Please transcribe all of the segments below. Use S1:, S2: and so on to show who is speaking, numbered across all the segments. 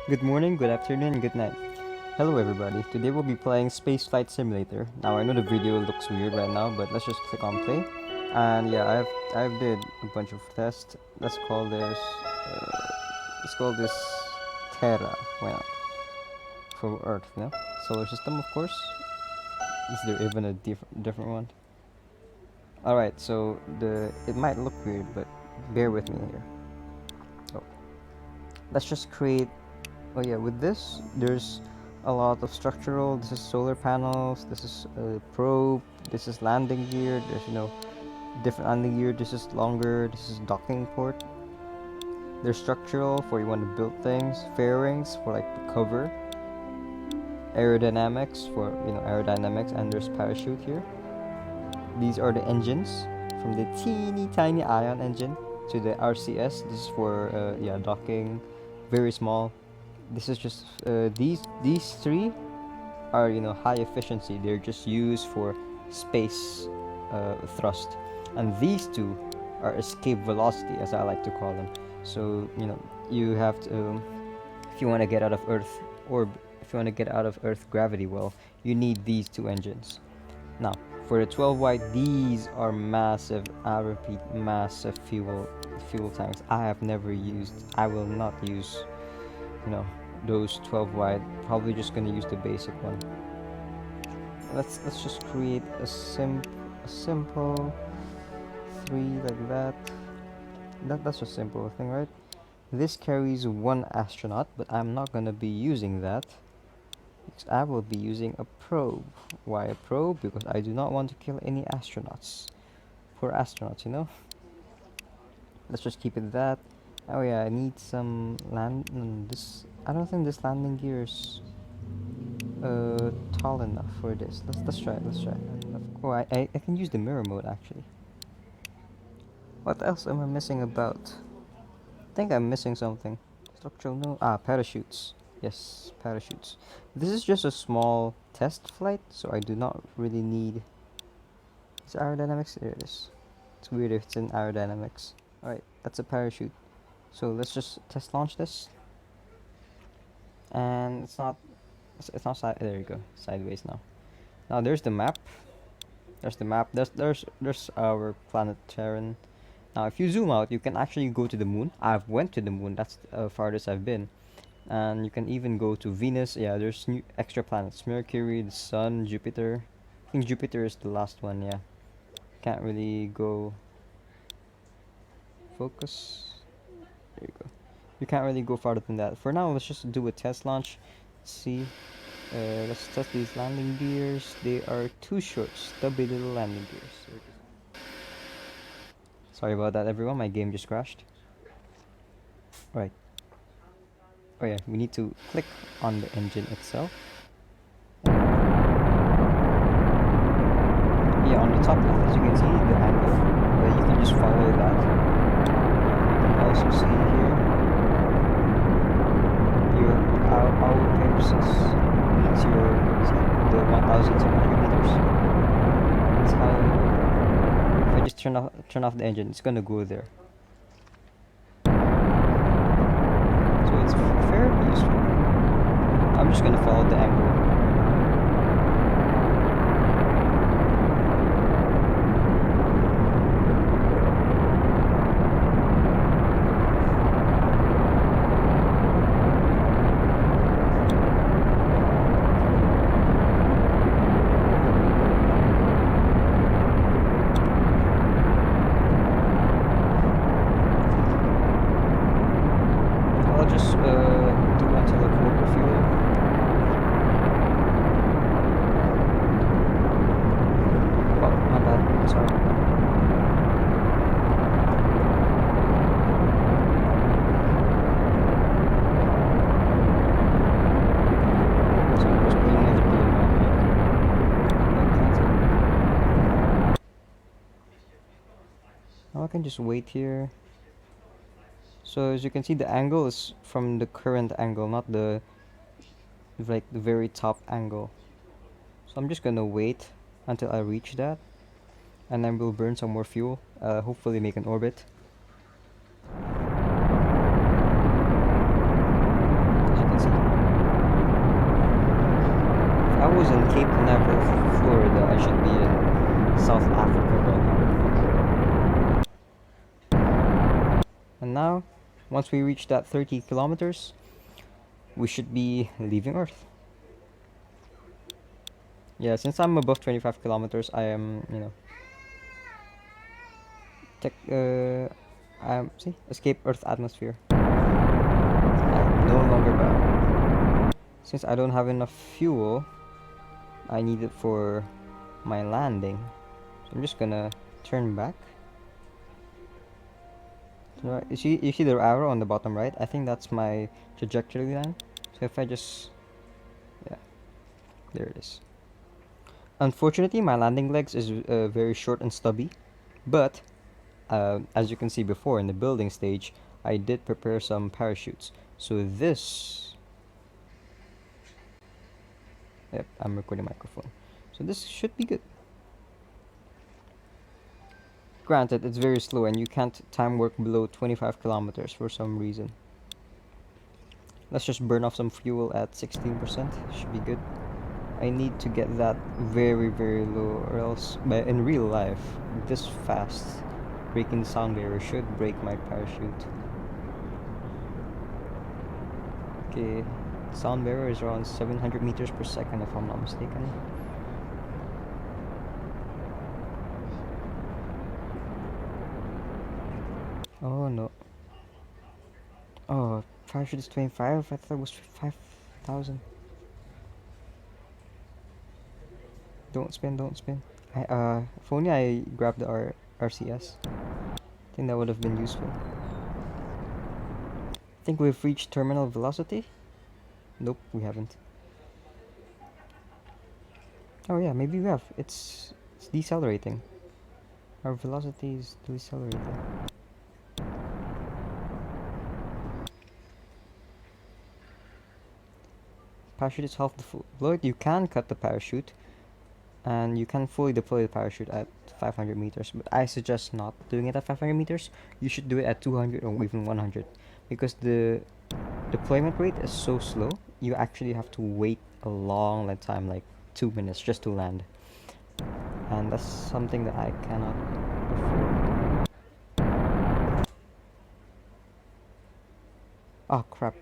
S1: Good morning, good afternoon, and good night. Hello everybody, today we'll be playing Spaceflight Simulator. Now I know the video looks weird right now, but let's just click on play. And yeah, I've did a bunch of tests. Let's call this Terra. Why not? For Earth, you know? Solar system, of course. Is there even a different one? Alright, so it might look weird, but bear with me here. So let's just create. Oh yeah, with this, there's a lot of structural. This is solar panels. This is a probe. This is landing gear. There's different landing gear. This is longer. This is docking port. There's structural for you want to build things. Fairings for like the cover. Aerodynamics for aerodynamics, and there's parachute here. These are the engines, from the teeny tiny ion engine to the RCS. This is for docking. Very small. This is just these three are high efficiency. They're just used for space thrust, and these two are escape velocity, as I like to call them. So you have to, if you want to get out of Earth if you want to get out of Earth gravity, well, you need these two engines. Now for the 12 wide, these are massive. I repeat, massive fuel tanks. I will not use those 12 wide. Probably just gonna use the basic one. Let's just create a simple 3 like that. That's a simple thing, right? This carries 1 astronaut, but I'm not gonna be using that because I will be using a probe. Why a probe? Because I do not want to kill any astronauts. Poor astronauts, Let's just keep it that. Oh yeah, I need some land. This, I don't think this landing gear is tall enough for this. Let's try it. Oh, I can use the mirror mode actually. What else am I missing about? I think I'm missing something. Structural, no. Parachutes. Yes, parachutes. This is just a small test flight, so I do not really need. Is aerodynamics? There it is. It's weird if it's in aerodynamics. Alright, that's a parachute. So let's just test launch this. And it's not side. There you go, sideways now. Now there's the map. There's our planet Terran. Now if you zoom out, you can actually go to the moon. I've went to the moon. That's the farthest I've been. And you can even go to Venus. Yeah, there's new extra planets: Mercury, the Sun, Jupiter. I think Jupiter is the last one. Yeah, can't really go. Focus. There you go. You can't really go farther than that. For now, let's just do a test launch. Let's see. Let's test these landing gears. They are too short. Stubby little landing gears. Sorry about that, everyone. My game just crashed. Right. Oh yeah, we need to click on the engine itself. Yeah, on the top left, as you can see, the angle. You can just follow that. You can also see here our purposes means the 1,700 meters. That's how. If I just turn off the engine, it's gonna go there. So it's fairly useful. I'm just gonna follow the angle. I'll just do until a quarter fuel. Oh, my bad. Sorry. So I'm just playing another game now. Now I can just wait here. So as you can see, the angle is from the current angle, not the very top angle. So I'm just gonna wait until I reach that, and then we'll burn some more fuel. Hopefully make an orbit. As you can I should be in South Africa right now. And now, once we reach that 30 kilometers, we should be leaving Earth. Yeah, since I'm above 25 kilometers, I am, escape Earth atmosphere. I'm no longer bound. Since I don't have enough fuel, I need it for my landing. So I'm just gonna turn back. Right, you see the arrow on the bottom right? I think that's my trajectory line. So if I just, yeah, there it is. Unfortunately, my landing legs is very short and stubby, but as you can see before in the building stage, I did prepare some parachutes. So this, yep, I'm recording microphone. So this should be good. Granted, it's very slow and you can't time work below 25 kilometers for some reason. Let's just burn off some fuel at 16%, should be good. I need to get that very low, or else, but in real life, this fast, breaking the sound barrier should break my parachute. Okay, sound barrier is around 700 meters per second if I'm not mistaken. Oh no. Oh, parachute is 25? I thought it was 5,000. Don't spin, don't spin. If only I grabbed the RCS. I think that would have been useful. I think we've reached terminal velocity. Nope, we haven't. Oh yeah, maybe we have. It's decelerating. Our velocity is decelerating. Parachute is half deployed. You can cut the parachute, and you can fully deploy the parachute at 500 meters. But I suggest not doing it at 500 meters. You should do it at 200 or even 100, because the deployment rate is so slow. You actually have to wait a long time, like 2 minutes, just to land. And that's something that I cannot afford. Oh crap.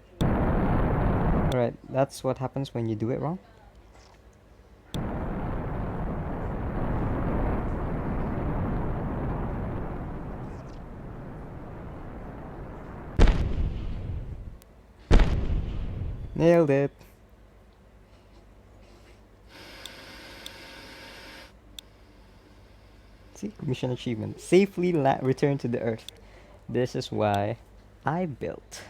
S1: Alright, that's what happens when you do it wrong. Nailed it. See, mission achievement. Safely return to the Earth. This is why I built.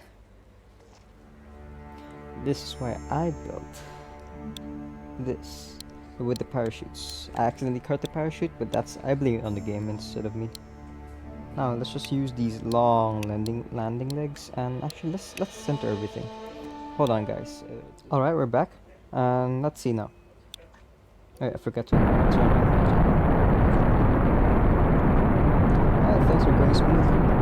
S1: This is why I built this with the parachutes. I accidentally cut the parachute, but I blame it on the game instead of me. Now let's just use these long landing legs, and actually let's center everything. Hold on, guys. All right, we're back, and let's see now. Oh, I forgot to turn on the engine. Alright, things are going smoothly.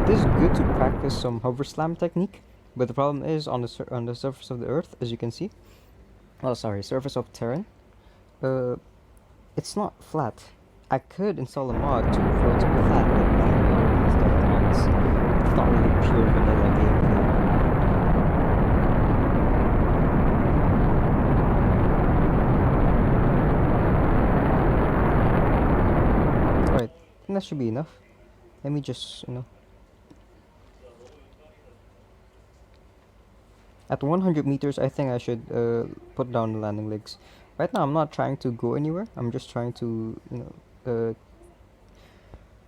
S1: It is good to practice some hover slam technique, but the problem is on the surface of the Earth, as you can see. Oh, sorry, surface of Terran. It's not flat. I could install a mod for it to be flat, but it's not really pure vanilla gameplay. Alright, I think that should be enough. Let me just, at 100 meters, I think I should put down the landing legs. Right now, I'm not trying to go anywhere. I'm just trying to,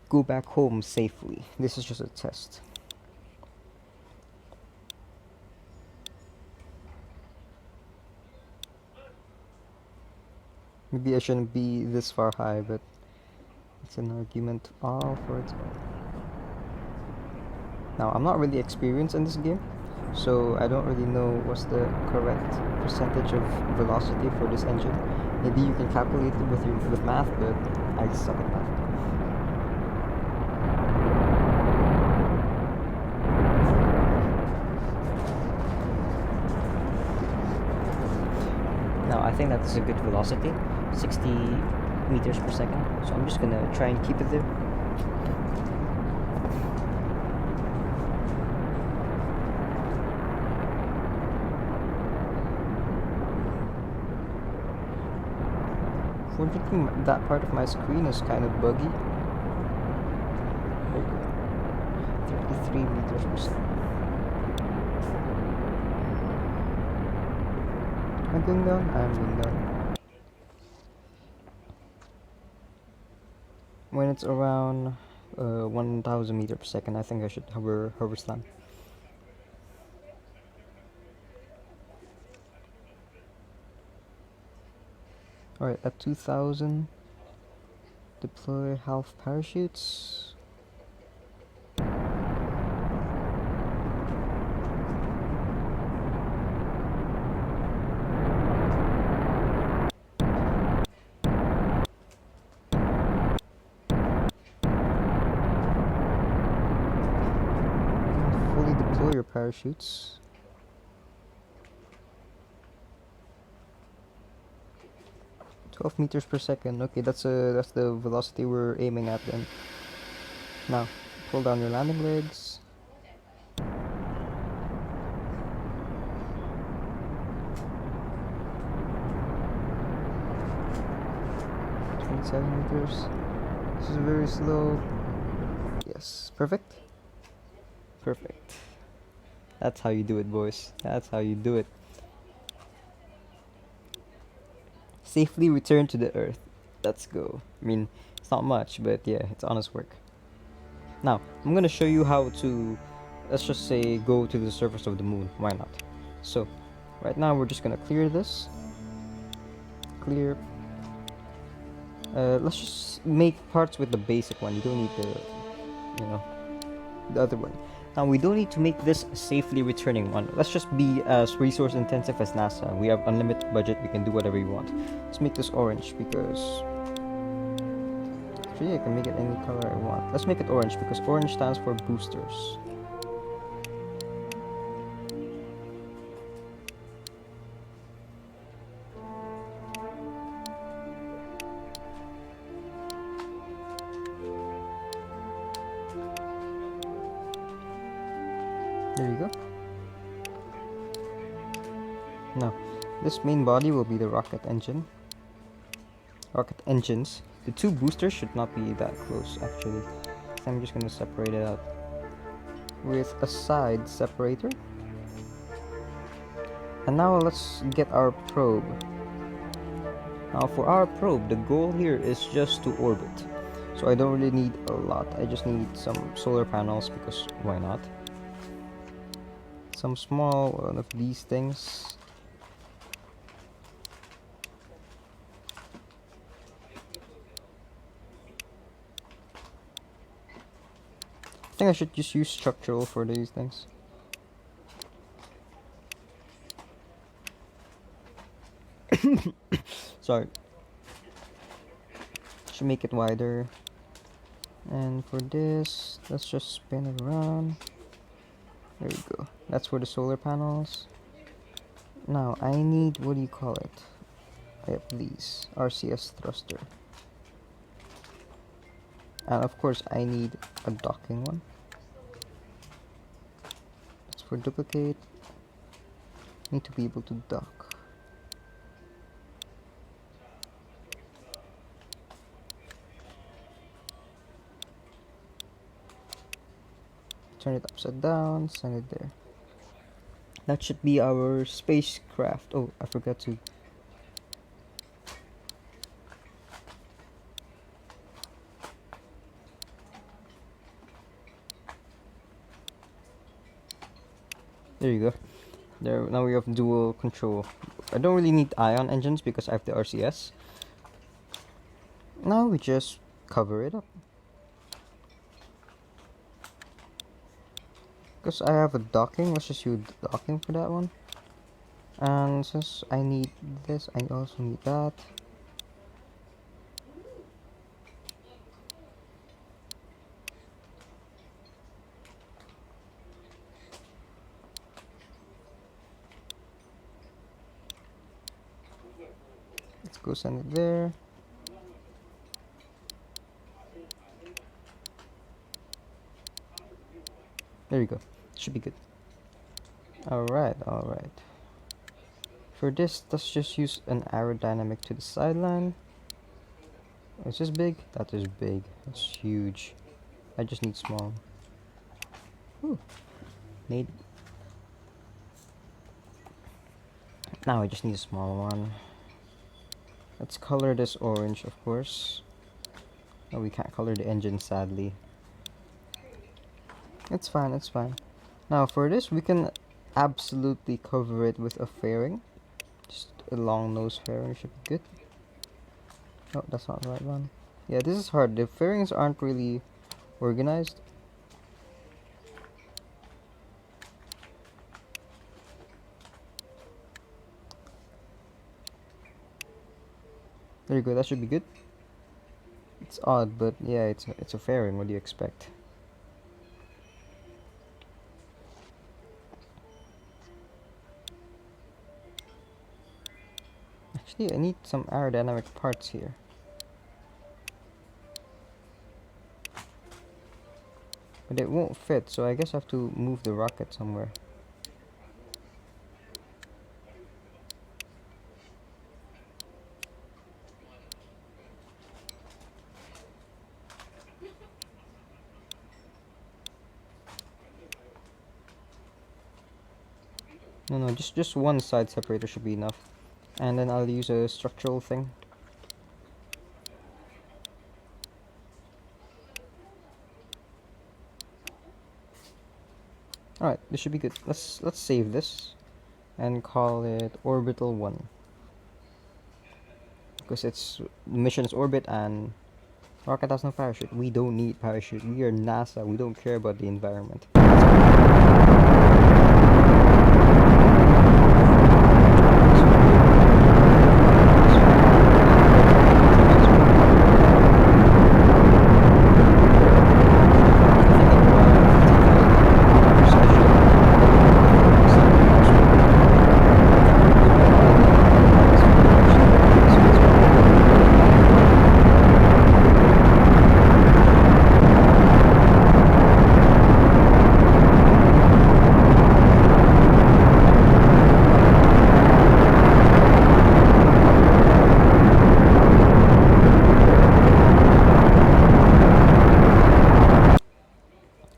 S1: go back home safely. This is just a test. Maybe I shouldn't be this far high, but it's an argument all for its own. Now, I'm not really experienced in this game, so I don't really know what's the correct percentage of velocity for this engine. Maybe you can calculate it with math, but I suck at math. think that's a good velocity, 60 meters per second. So I'm just gonna try and keep it there. Unfortunately, that part of my screen is kind of buggy. 33 meters per second. Am I going down? I'm going down. When it's around 1000 meters per second, I think I should hover slam. Alright, at 2000, deploy half parachutes. Fully deploy your parachutes. Meters per second. Okay, that's the velocity we're aiming at then. Now, pull down your landing legs. Meters. This is very slow. Yes, perfect. Perfect. That's how you do it, boys. That's how you do it. Safely return to the Earth. Let's go. I mean, it's not much, but yeah, it's honest work. Now, I'm gonna show you how to, let's just say, go to the surface of the moon. Why not? So, right now we're just gonna clear this. Clear. Let's just make parts with the basic one. You don't need the other one. Now, we don't need to make this a safely returning one. Let's just be as resource intensive as NASA. We have unlimited budget. We can do whatever we want. Let's make this orange because actually I can make it any color I want. Let's make it orange because orange stands for boosters. There you go. Now, this main body will be the rocket engines. The two boosters should not be that close, actually. So I'm just gonna separate it out with a side separator. And now let's get our probe. Now for our probe, the goal here is just to orbit. So I don't really need a lot. I just need some solar panels because why not? Some small one of these things. I think I should just use structural for these things. Sorry. Should make it wider. And for this, let's just spin it around. There we go. That's for the solar panels. Now I need, what do you call it? I have these RCS thruster. And of course I need a docking one. That's for duplicate. Need to be able to dock. Turn it upside down, send it there. That should be our spacecraft. Oh, I forgot to. There you go. There, now we have dual control. I don't really need ion engines because I have the RCS. Now we just cover it up. Because I have a docking, let's just use docking for that one. And since I need this, I also need that. Let's go send it there. There you go. Should be good. Alright, alright. For this, let's just use an aerodynamic to the sideline. Is this big? That is big. That's huge. I just need small. Ooh. Now I just need a small one. Let's color this orange, of course. Oh, we can't color the engine, sadly. It's fine, it's fine. Now for this, we can absolutely cover it with a fairing. Just a long nose fairing should be good. Oh, that's not the right one. Yeah, this is hard. The fairings aren't really organized. There you go, that should be good. It's odd, but yeah, it's a fairing. What do you expect? Actually, I need some aerodynamic parts here. But it won't fit, so I guess I have to move the rocket somewhere. No, just one side separator should be enough. And then I'll use a structural thing. Alright, this should be good. Let's save this and call it Orbital 1. Because its mission is orbit and rocket has no parachute. We don't need parachute. We are NASA. We don't care about the environment.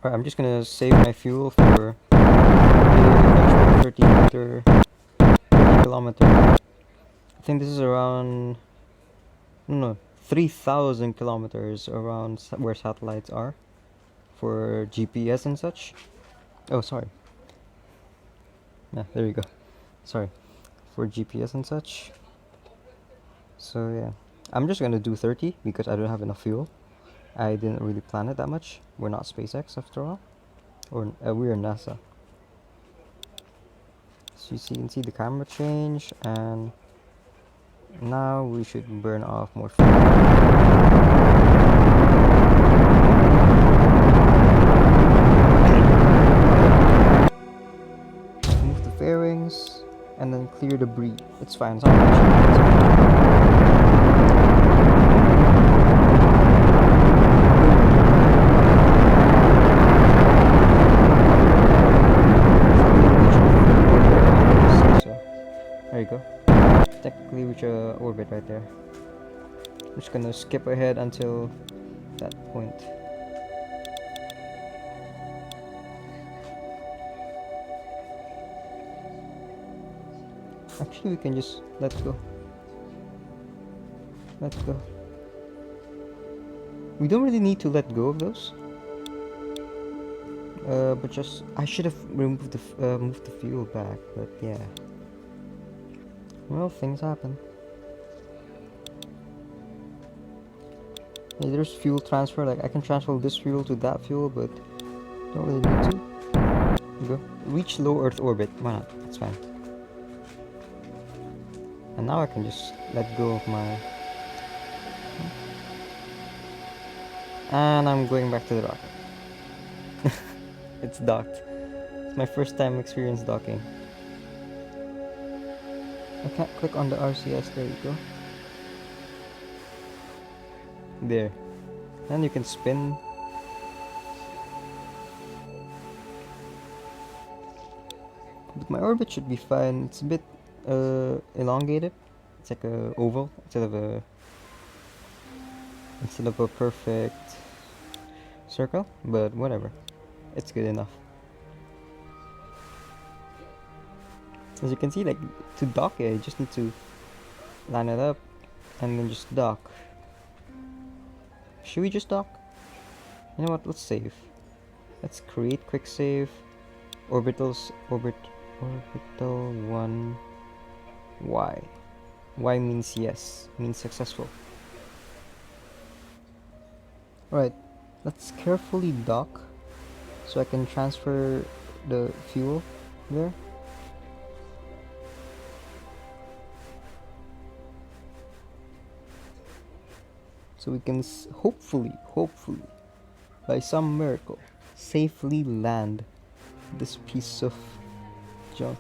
S1: Alright, I'm just gonna save my fuel for the eventual 30 kilometer. I think this is around, no, 3,000 kilometers around where satellites are for GPS and such. Oh, sorry. Yeah, there you go. Sorry. For GPS and such. So yeah, I'm just gonna do 30 because I don't have enough fuel. I didn't really plan it that much. We're not SpaceX after all, or we're NASA. So you can see the camera change, and now we should burn off more fuel. Move the fairings, and then clear debris. It's fine. It's not There you go. Technically reach a orbit right there. I'm just gonna skip ahead until that point. Actually, we can just let go. Let go. We don't really need to let go of those. But just I should have removed the moved the fuel back. But yeah. Well, things happen. Hey, there's fuel transfer. Like I can transfer this fuel to that fuel, but don't really need to. There you go. Reach low Earth orbit. Why not? It's fine. And now I can just let go of my. And I'm going back to the rocket. It's docked. It's my first time experience docking. I can't click on the RCS, there you go. There. And you can spin. But my orbit should be fine. It's a bit elongated. It's like a oval instead of a perfect circle, but whatever. It's good enough. As you can see, like, to dock it, you just need to line it up and then just dock. Should we just dock? You know what, let's save. Let's create quick save. Orbital 1 Y. Y means yes, means successful. Alright, let's carefully dock so I can transfer the fuel there. So we can hopefully, by some miracle, safely land this piece of junk.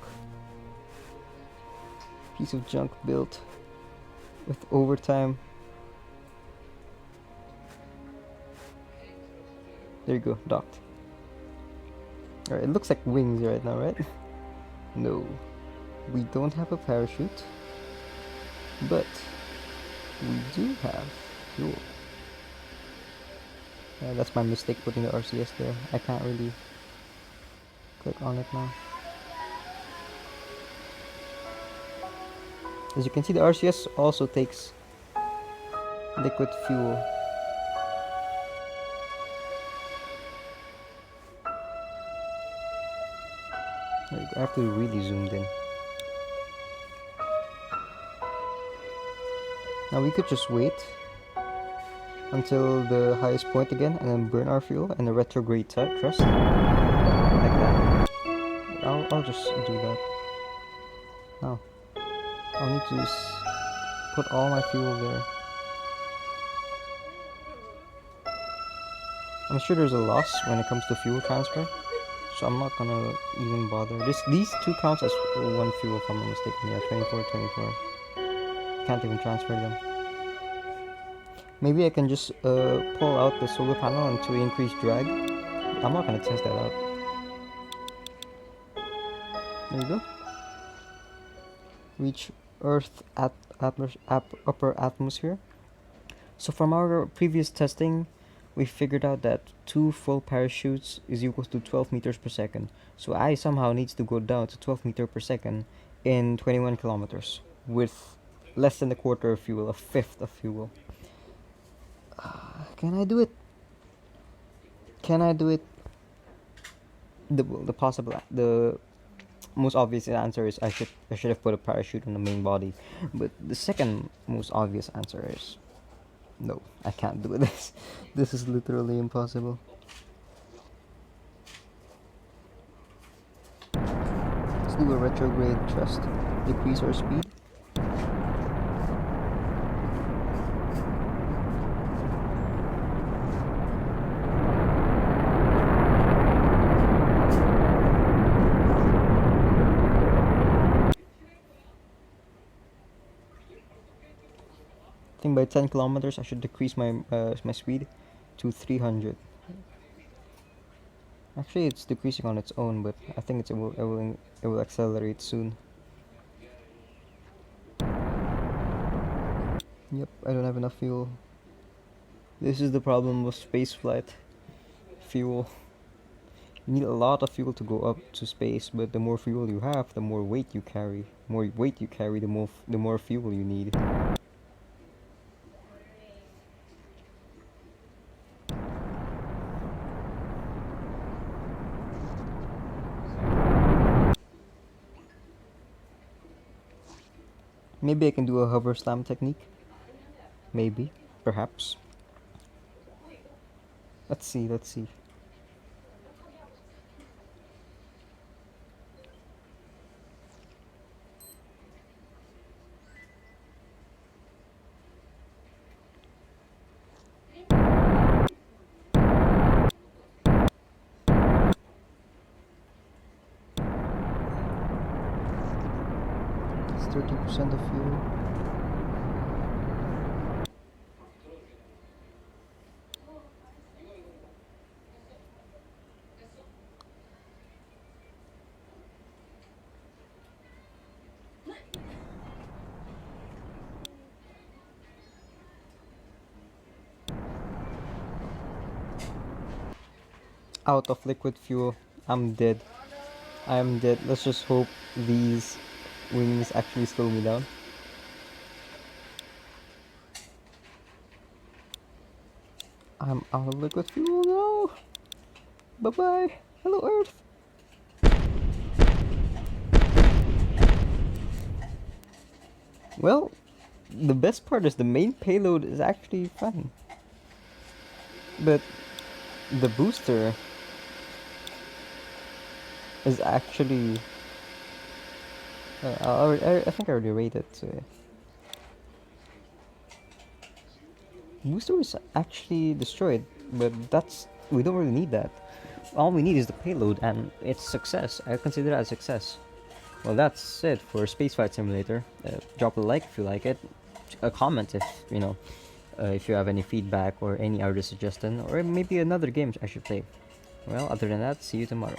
S1: Piece of junk built with overtime. There you go, docked. Alright, it looks like wings right now, right? No, we don't have a parachute, but we do have fuel. That's my mistake putting the RCS there. I can't really click on it now. As you can see, the RCS also takes liquid fuel. There you go. I have to really zoom in. Now we could just wait until the highest point again and then burn our fuel in a retrograde thrust. Like that. I'll just do that. Now, I'll need to put all my fuel there. I'm sure there's a loss when it comes to fuel transfer, so I'm not gonna even bother. These two counts as one fuel if I'm not mistaken. Yeah, 24. Can't even transfer them. Maybe I can just pull out the solar panel and to increase drag. I'm not gonna test that out. There you go. Reach Earth at upper atmosphere. So from our previous testing, we figured out that 2 full parachutes is equal to 12 meters per second. So I somehow needs to go down to 12 meters per second in 21 kilometers with less than a quarter of fuel, a fifth of fuel. Can I do it? Can I do it? The most obvious answer is I should have put a parachute on the main body, but the second most obvious answer is no, I can't do this. This is literally impossible. Let's do a retrograde thrust. Decrease our speed. I think by 10 kilometers I should decrease my my speed to 300. Actually, it's decreasing on its own, but I think it will accelerate soon. Yep, I don't have enough fuel. This is the problem with spaceflight. Fuel. You need a lot of fuel to go up to space, but the more fuel you have, the more weight you carry. More weight you carry, the more fuel you need. Maybe I can do a hover slam technique. Maybe. Perhaps. Let's see. 30% of fuel. out of liquid fuel. I'm dead. I'm dead. Let's just hope these wings actually slow me down. I'm out of liquid fuel now. Bye bye. Hello, Earth. Well, the best part is the main payload is actually fine. But the booster is actually. I think I already rated. So. Booster is actually destroyed, but we don't really need that. All we need is the payload, and it's success. I consider that a success. Well, that's it for Spaceflight Simulator. Drop a like if you like it, a comment if you have any feedback or any other suggestion, or maybe another game I should play. Well, other than that, see you tomorrow.